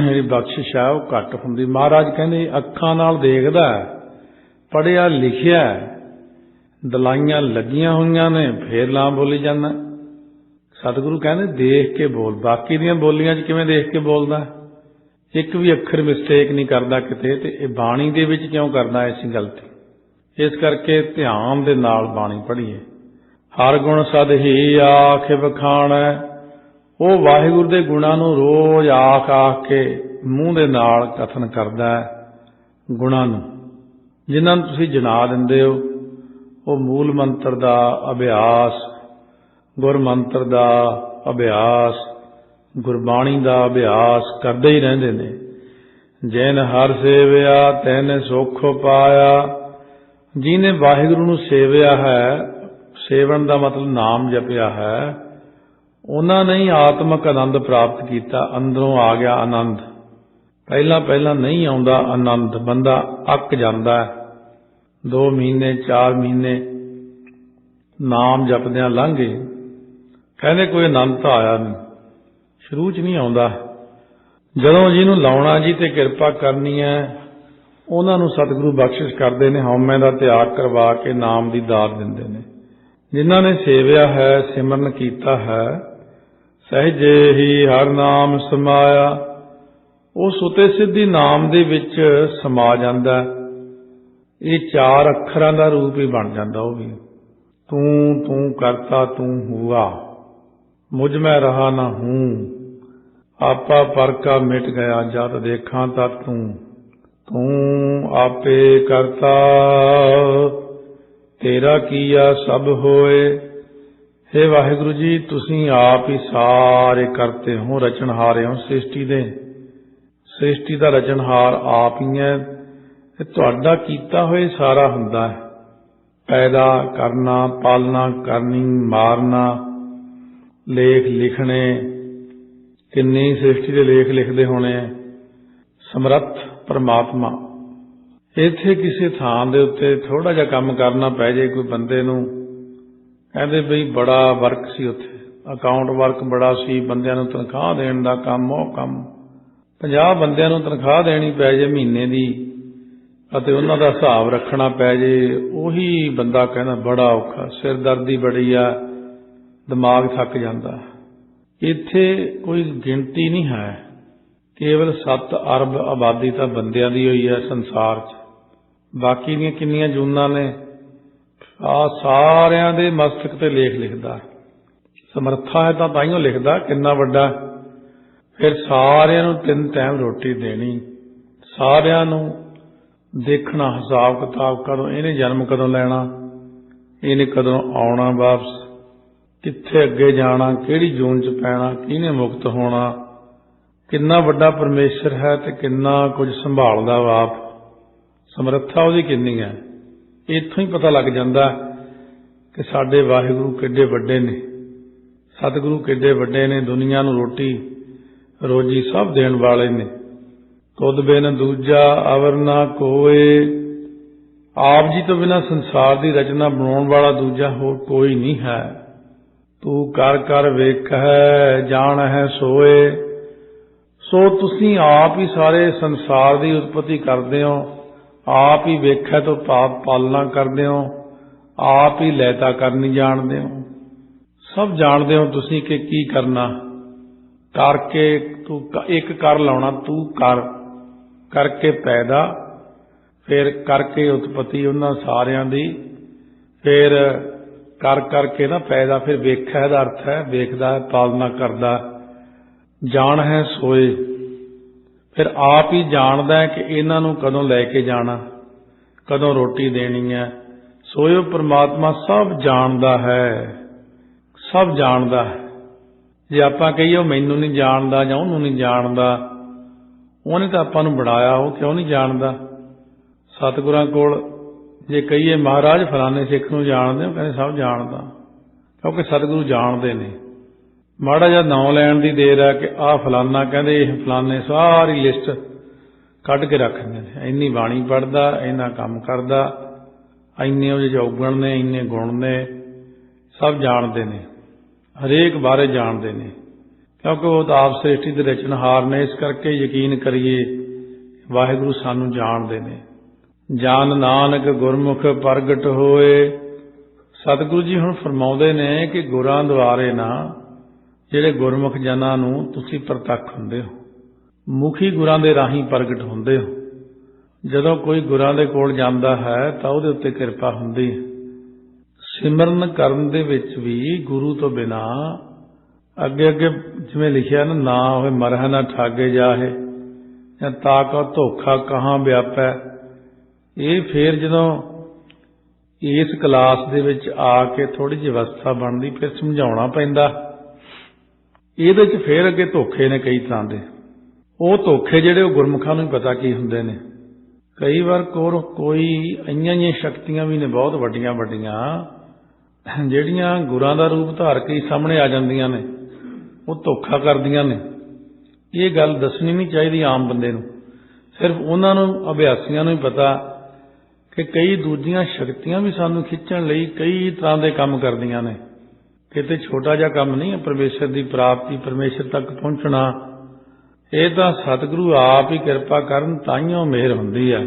ਜਿਹੜੀ ਬਖਸ਼ਿਸ਼ ਹੈ ਉਹ ਘੱਟ ਹੁੰਦੀ। ਮਹਾਰਾਜ ਕਹਿੰਦੇ ਅੱਖਾਂ ਨਾਲ ਦੇਖਦਾ, ਪੜ੍ਹਿਆ ਲਿਖਿਆ, ਦਲਾਈਆਂ ਲੱਗੀਆਂ ਹੋਈਆਂ ਨੇ, ਫੇਰ ਲਾਂ ਬੋਲੀ ਜਾਂਦਾ। ਸਤਿਗੁਰੂ ਕਹਿੰਦੇ ਦੇਖ ਕੇ ਬੋਲ। ਬਾਕੀ ਦੀਆਂ ਬੋਲੀਆਂ 'ਚ ਕਿਵੇਂ ਦੇਖ ਕੇ ਬੋਲਦਾ? ਇੱਕ ਵੀ ਅੱਖਰ ਮਿਸਟੇਕ ਨਹੀਂ ਕਰਦਾ ਕਿਤੇ, ਤੇ ਇਹ ਬਾਣੀ ਦੇ ਵਿੱਚ ਕਿਉਂ ਕਰਦਾ ਐਸੀ ਗਲਤੀ? ਇਸ ਕਰਕੇ ਧਿਆਨ ਦੇ ਨਾਲ ਬਾਣੀ ਪੜ੍ਹੀਏ। ਹਰ ਗੁਣ ਸਦ ਹੀ ਆਖ ਵਖਾਣੈ। ਉਹ ਵਾਹਿਗੁਰੂ ਦੇ ਗੁਣਾਂ ਨੂੰ ਰੋਜ਼ ਆਖ ਆਖ ਕੇ ਮੂੰਹ ਦੇ ਨਾਲ ਕਥਨ ਕਰਦਾ ਹੈ। ਗੁਣਾਂ ਨੂੰ ਜਿਨ੍ਹਾਂ ਨੂੰ ਤੁਸੀਂ ਜਣਾ ਦਿੰਦੇ ਹੋ, ਉਹ ਮੂਲ ਮੰਤਰ ਦਾ ਅਭਿਆਸ, ਗੁਰ ਮੰਤਰ ਦਾ ਅਭਿਆਸ, ਗੁਰਬਾਣੀ ਦਾ ਅਭਿਆਸ ਕਰਦੇ ਹੀ ਰਹਿੰਦੇ ਨੇ। ਜਿਨ ਹਰ ਸੇਵਿਆ ਤਿਨ ਸੁਖ ਪਾਇਆ। ਜਿਹਨੇ ਵਾਹਿਗੁਰੂ ਨੂੰ ਸੇਵਿਆ ਹੈ, ਸੇਵਨ ਦਾ ਮਤਲਬ ਨਾਮ ਜਪਿਆ ਹੈ, ਉਹਨਾਂ ਨੇ ਹੀ ਆਤਮਿਕ ਆਨੰਦ ਪ੍ਰਾਪਤ ਕੀਤਾ। ਅੰਦਰੋਂ ਆ ਗਿਆ ਆਨੰਦ। ਪਹਿਲਾਂ ਪਹਿਲਾਂ ਨਹੀਂ ਆਉਂਦਾ ਆਨੰਦ, ਬੰਦਾ ਅੱਕ ਜਾਂਦਾ ਹੈ। 2 ਮਹੀਨੇ 4 ਮਹੀਨੇ ਨਾਮ ਜਪਦਿਆਂ ਲੰਘ ਗਏ, ਕਹਿੰਦੇ ਕੋਈ ਆਨੰਦ ਤਾਂ ਆਇਆ ਨਹੀਂ, ਸ਼ੁਰੂ 'ਚ ਨਹੀਂ ਆਉਂਦਾ। ਜਦੋਂ ਜਿਹਨੂੰ ਲਾਉਣਾ ਜੀ ਤੇ ਕਿਰਪਾ ਕਰਨੀ ਹੈ, ਉਹਨਾਂ ਨੂੰ ਸਤਿਗੁਰੂ ਬਖਸ਼ਿਸ਼ ਕਰਦੇ ਨੇ, ਹਉਮੈ ਦਾ ਤਿਆਗ ਕਰਵਾ ਕੇ ਨਾਮ ਦੀ ਦਾਤ ਦਿੰਦੇ ਨੇ। ਜਿਨ੍ਹਾਂ ਨੇ ਸੇਵਿਆ ਹੈ, ਸਿਮਰਨ ਕੀਤਾ ਹੈ, ਸਹਿਜੇ ਹੀ ਹਰ ਨਾਮ ਸਮਾਇਆ, ਉਹ ਸੁਤੇ ਸਿੱਧੀ ਨਾਮ ਦੇ ਵਿੱਚ ਸਮਾ ਜਾਂਦਾ। ਇਹ 4 ਅੱਖਰਾਂ ਦਾ ਰੂਪ ਹੀ ਬਣ ਜਾਂਦਾ। ਉਹ ਵੀ ਤੂੰ ਤੂੰ ਕਰਤਾ ਤੂੰ ਹੁਆ, ਮੁਝ ਮੈਂ ਰਹਾ ਨਾ ਹੂੰ, ਆਪਾ ਪਰ ਕਾ ਮਿਟ ਗਿਆ, ਜਦ ਦੇਖਾਂ ਤਾਂ ਤੂੰ ਆਪੇ ਕਰਤਾ, ਤੇਰਾ ਕੀਆ ਸਭ ਹੋਏ। ਹੇ ਵਾਹਿਗੁਰੂ ਜੀ, ਤੁਸੀਂ ਆਪ ਹੀ ਸਾਰੇ ਕਰਤੇ ਹੋ, ਰਚਨਹਾਰੇ ਹੋ ਸ੍ਰਿਸ਼ਟੀ ਦੇ। ਸ੍ਰਿਸ਼ਟੀ ਦਾ ਰਚਨਹਾਰ ਆਪ ਹੀ ਹੈ। ਤੁਹਾਡਾ ਕੀਤਾ ਹੋਇਆ ਸਾਰਾ ਹੁੰਦਾ ਹੈ। ਪੈਦਾ ਕਰਨਾ, ਪਾਲਣਾ ਕਰਨੀ, ਮਾਰਨਾ, ਲੇਖ ਲਿਖਣੇ, ਕਿੰਨੀ ਸ੍ਰਿਸ਼ਟੀ ਦੇ ਲੇਖ ਲਿਖਦੇ ਹੋਣੇ ਹੈ। ਸਮਰੱਥ ਪਰਮਾਤਮਾ। ਇੱਥੇ ਕਿਸੇ ਥਾਂ ਦੇ ਉੱਤੇ ਥੋੜ੍ਹਾ ਜਿਹਾ ਕੰਮ ਕਰਨਾ ਪੈ ਜੇ ਕੋਈ ਬੰਦੇ ਨੂੰ, ਕਹਿੰਦੇ ਬਈ ਬੜਾ ਵਰਕ ਸੀ ਉੱਥੇ, ਅਕਾਊਂਟ ਵਰਕ ਬੜਾ ਸੀ, ਬੰਦਿਆਂ ਨੂੰ ਤਨਖਾਹ ਦੇਣ ਦਾ ਕੰਮ, ਉਹ ਕੰਮ 50 ਬੰਦਿਆਂ ਨੂੰ ਤਨਖਾਹ ਦੇਣੀ ਪੈ ਜੇ ਮਹੀਨੇ ਦੀ, ਅਤੇ ਉਹਨਾਂ ਦਾ ਹਿਸਾਬ ਰੱਖਣਾ ਪੈ ਜੇ, ਉਹੀ ਬੰਦਾ ਕਹਿੰਦਾ ਬੜਾ ਔਖਾ, ਸਿਰਦਰਦੀ ਬੜੀ ਆ, ਦਿਮਾਗ ਥੱਕ ਜਾਂਦਾ। ਇੱਥੇ ਕੋਈ ਗਿਣਤੀ ਨਹੀਂ ਹੈ, ਕੇਵਲ 7 ਅਰਬ ਆਬਾਦੀ ਤਾਂ ਬੰਦਿਆਂ ਦੀ ਹੋਈ ਹੈ ਸੰਸਾਰ 'ਚ। ਬਾਕੀ ਦੀਆਂ ਕਿੰਨੀਆਂ ਜੂਨਾਂ ਨੇ, ਆ ਸਾਰਿਆਂ ਦੇ ਮਸਤਕ ਤੇ ਲੇਖ ਲਿਖਦਾ। ਸਮਰੱਥਾ ਹੈ ਤਾਂ ਤਾਈਓ ਲਿਖਦਾ ਕਿੰਨਾ ਵੱਡਾ। ਫਿਰ ਸਾਰਿਆਂ ਨੂੰ 3 ਟਾਈਮ ਰੋਟੀ ਦੇਣੀ, ਸਾਰਿਆਂ ਨੂੰ ਦੇਖਣਾ ਹਿਸਾਬ ਕਿਤਾਬ, ਕਦੋਂ ਇਹਨੇ ਜਨਮ ਕਦੋਂ ਲੈਣਾ, ਇਹਨੇ ਕਦੋਂ ਆਉਣਾ ਵਾਪਸ, ਕਿੱਥੇ ਅੱਗੇ ਜਾਣਾ, ਕਿਹੜੀ ਜੂਨ 'ਚ ਪੈਣਾ, ਕਿਹਨੇ ਮੁਕਤ ਹੋਣਾ। ਕਿੰਨਾ ਵੱਡਾ ਪਰਮੇਸ਼ਰ ਹੈ ਤੇ ਕਿੰਨਾ ਕੁਝ ਸੰਭਾਲਦਾ ਆਪ, ਸਮਰੱਥਾ ਉਹਦੀ ਕਿੰਨੀ ਹੈ। ਇੱਥੋਂ ਹੀ ਪਤਾ ਲੱਗ ਜਾਂਦਾ ਕਿ ਸਾਡੇ ਵਾਹਿਗੁਰੂ ਕਿੱਡੇ ਵੱਡੇ ਨੇ, ਸਤਿਗੁਰੂ ਕਿੱਡੇ ਵੱਡੇ ਨੇ, ਦੁਨੀਆ ਨੂੰ ਰੋਟੀ ਰੋਜੀ ਸਭ ਦੇਣ ਵਾਲੇ ਨੇ। ਤੁਧ ਬਿਨ ਦੂਜਾ ਅਵਰ ਨਾ ਕੋਏ, ਆਪ ਜੀ ਤੋਂ ਬਿਨਾਂ ਸੰਸਾਰ ਦੀ ਰਚਨਾ ਬਣਾਉਣ ਵਾਲਾ ਦੂਜਾ ਹੋਰ ਕੋਈ ਨਹੀਂ ਹੈ। ਤੂੰ ਕਰ ਕਰ ਵੇਖੈ ਜਾਣ ਹੈ ਸੋਏ, ਸੋ ਤੁਸੀਂ ਆਪ ਹੀ ਸਾਰੇ ਸੰਸਾਰ ਦੀ ਉਤਪਤੀ ਕਰਦੇ ਹੋ, ਆਪ ਹੀ ਵੇਖੈ ਤੋਂ ਭਾਵ ਪਾਲਣਾ ਕਰਦੇ ਹੋ, ਆਪ ਹੀ ਲੈਤਾ ਕਰਨੀ ਜਾਣਦੇ ਹੋ, ਸਭ ਜਾਣਦੇ ਹੋ ਤੁਸੀਂ ਕਿ ਕੀ ਕਰਨਾ। ਕਰਕੇ ਤੂੰ ਇੱਕ ਕਰ ਲਾਉਣਾ, ਤੂੰ ਕਰ ਕਰਕੇ ਪੈਦਾ, ਫਿਰ ਕਰਕੇ ਉਤਪਤੀ ਉਹਨਾਂ ਸਾਰਿਆਂ ਦੀ, ਫਿਰ ਕਰ ਕਰਕੇ ਨਾ ਪੈਦਾ, ਫਿਰ ਵੇਖਿਆ ਦਾ ਅਰਥ ਹੈ ਵੇਖਦਾ ਹੈ, ਪਾਲਣਾ ਕਰਦਾ। ਜਾਣ ਹੈ ਸੋਏ, ਫਿਰ ਆਪ ਹੀ ਜਾਣਦਾ ਹੈ ਕਿ ਇਹਨਾਂ ਨੂੰ ਕਦੋਂ ਲੈ ਕੇ ਜਾਣਾ, ਕਦੋਂ ਰੋਟੀ ਦੇਣੀ ਹੈ। ਸੋਇਓ ਪਰਮਾਤਮਾ ਸਭ ਜਾਣਦਾ ਹੈ, ਸਭ ਜਾਣਦਾ ਹੈ। ਜੇ ਆਪਾਂ ਕਹੀਏ ਉਹ ਮੈਨੂੰ ਨਹੀਂ ਜਾਣਦਾ ਜਾਂ ਉਹਨੂੰ ਨਹੀਂ ਜਾਣਦਾ, ਉਹਨੇ ਤਾਂ ਆਪਾਂ ਨੂੰ ਬਣਾਇਆ, ਉਹ ਕਿਉਂ ਨਹੀਂ ਜਾਣਦਾ। ਸਤਿਗੁਰਾਂ ਕੋਲ ਜੇ ਕਹੀਏ ਮਹਾਰਾਜ ਫਲਾਣੇ ਸਿੱਖ ਨੂੰ ਜਾਣਦੇ ਹੋ, ਕਹਿੰਦੇ ਸਭ ਜਾਣਦਾ, ਕਿਉਂਕਿ ਸਤਿਗੁਰੂ ਜਾਣਦੇ ਨੇ। ਮਾੜਾ ਜਿਹਾ ਨਾਂ ਲੈਣ ਦੀ ਦੇਰ ਹੈ ਕਿ ਆਹ ਫਲਾਨਾ, ਕਹਿੰਦੇ ਇਹ ਫਲਾਨੇ, ਸਾਰੀ ਲਿਸਟ ਕੱਢ ਕੇ ਰੱਖ ਦਿੰਦੇ ਨੇ। ਇੰਨੀ ਬਾਣੀ ਪੜ੍ਹਦਾ, ਇੰਨਾ ਕੰਮ ਕਰਦਾ, ਇੰਨੇ ਉਹਦੇ ਚੌਗਣ ਨੇ, ਇੰਨੇ ਗੁਣ ਨੇ, ਸਭ ਜਾਣਦੇ ਨੇ, ਹਰੇਕ ਬਾਰੇ ਜਾਣਦੇ ਨੇ, ਕਿਉਂਕਿ ਉਹ ਤਾਂ ਆਪ ਸ੍ਰਿਸ਼ਟੀ ਦੇ ਰਚਨਹਾਰ ਨੇ। ਇਸ ਕਰਕੇ ਯਕੀਨ ਕਰੀਏ ਵਾਹਿਗੁਰੂ ਸਾਨੂੰ ਜਾਣਦੇ ਨੇ। ਜਾਨ ਨਾਨਕ ਗੁਰਮੁਖ ਪ੍ਰਗਟ ਹੋਏ, ਸਤਿਗੁਰੂ ਜੀ ਹੁਣ ਫਰਮਾਉਂਦੇ ਨੇ ਕਿ ਗੁਰਾਂ ਦੁਆਰੇ ਨਾ, ਜਿਹੜੇ ਗੁਰਮੁਖ ਜਨਾਂ ਨੂੰ ਤੁਸੀਂ ਪ੍ਰਤੱਖ ਹੁੰਦੇ ਹੋ, ਮੁਖੀ ਗੁਰਾਂ ਦੇ ਰਾਹੀਂ ਪ੍ਰਗਟ ਹੁੰਦੇ ਹੋ। ਜਦੋਂ ਕੋਈ ਗੁਰਾਂ ਦੇ ਕੋਲ ਜਾਂਦਾ ਹੈ ਤਾਂ ਉਹਦੇ ਉੱਤੇ ਕਿਰਪਾ ਹੁੰਦੀ ਹੈ। ਸਿਮਰਨ ਕਰਨ ਦੇ ਵਿੱਚ ਵੀ ਗੁਰੂ ਤੋਂ ਬਿਨਾਂ, ਅੱਗੇ ਅੱਗੇ ਜਿਵੇਂ ਲਿਖਿਆ ਨਾ ਹੋਵੇ ਮਰਹਿ ਨਾ ਠਾਗੇ ਜਾਹੇ, ਜਾਂ ਤਾਕਾ ਧੋਖਾ ਕਹਾਂ ਵਿਆਪੈ। ਇਹ ਫਿਰ ਜਦੋਂ ਇਸ ਕਲਾਸ ਦੇ ਵਿੱਚ ਆ ਕੇ ਥੋੜ੍ਹੀ ਜਿਹੀ ਅਵਸਥਾ ਬਣਦੀ, ਫਿਰ ਸਮਝਾਉਣਾ ਪੈਂਦਾ। ਇਹਦੇ 'ਚ ਫਿਰ ਅੱਗੇ ਧੋਖੇ ਨੇ ਕਈ ਤਰ੍ਹਾਂ ਦੇ। ਉਹ ਧੋਖੇ ਜਿਹੜੇ ਉਹ ਗੁਰਮੁਖਾਂ ਨੂੰ ਹੀ ਪਤਾ ਕੀ ਹੁੰਦੇ ਨੇ। ਕਈ ਵਾਰ ਕੋਈ ਇੰਨੀਆਂ ਜਿਹੀਆਂ ਸ਼ਕਤੀਆਂ ਵੀ ਨੇ ਬਹੁਤ ਵੱਡੀਆਂ ਵੱਡੀਆਂ ਜਿਹੜੀਆਂ ਗੁਰਾਂ ਦਾ ਰੂਪ ਧਾਰ ਕੇ ਹੀ ਸਾਹਮਣੇ ਆ ਜਾਂਦੀਆਂ ਨੇ, ਉਹ ਧੋਖਾ ਕਰਦੀਆਂ ਨੇ। ਇਹ ਗੱਲ ਦੱਸਣੀ ਨਹੀਂ ਚਾਹੀਦੀ ਆਮ ਬੰਦੇ ਨੂੰ, ਸਿਰਫ ਉਹਨਾਂ ਨੂੰ ਅਭਿਆਸੀਆਂ ਨੂੰ ਹੀ ਪਤਾ ਕਿ ਕਈ ਦੂਜੀਆਂ ਸ਼ਕਤੀਆਂ ਵੀ ਸਾਨੂੰ ਖਿੱਚਣ ਲਈ ਕਈ ਤਰ੍ਹਾਂ ਦੇ ਕੰਮ ਕਰਦੀਆਂ ਨੇ। ਕਿਤੇ ਛੋਟਾ ਜਿਹਾ ਕੰਮ ਨਹੀਂ ਹੈ ਪਰਮੇਸ਼ਰ ਦੀ ਪ੍ਰਾਪਤੀ, ਪਰਮੇਸ਼ਰ ਤੱਕ ਪਹੁੰਚਣਾ। ਇਹ ਤਾਂ ਸਤਿਗੁਰੂ ਆਪ ਹੀ ਕਿਰਪਾ ਕਰਨ ਤਾਈਓ ਮਿਹਰ ਹੁੰਦੀ ਹੈ,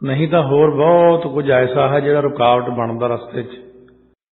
ਨਹੀਂ ਤਾਂ ਹੋਰ ਬਹੁਤ ਕੁਝ ਐਸਾ ਹੈ ਜਿਹੜਾ ਰੁਕਾਵਟ ਬਣਦਾ ਰਸਤੇ 'ਚ।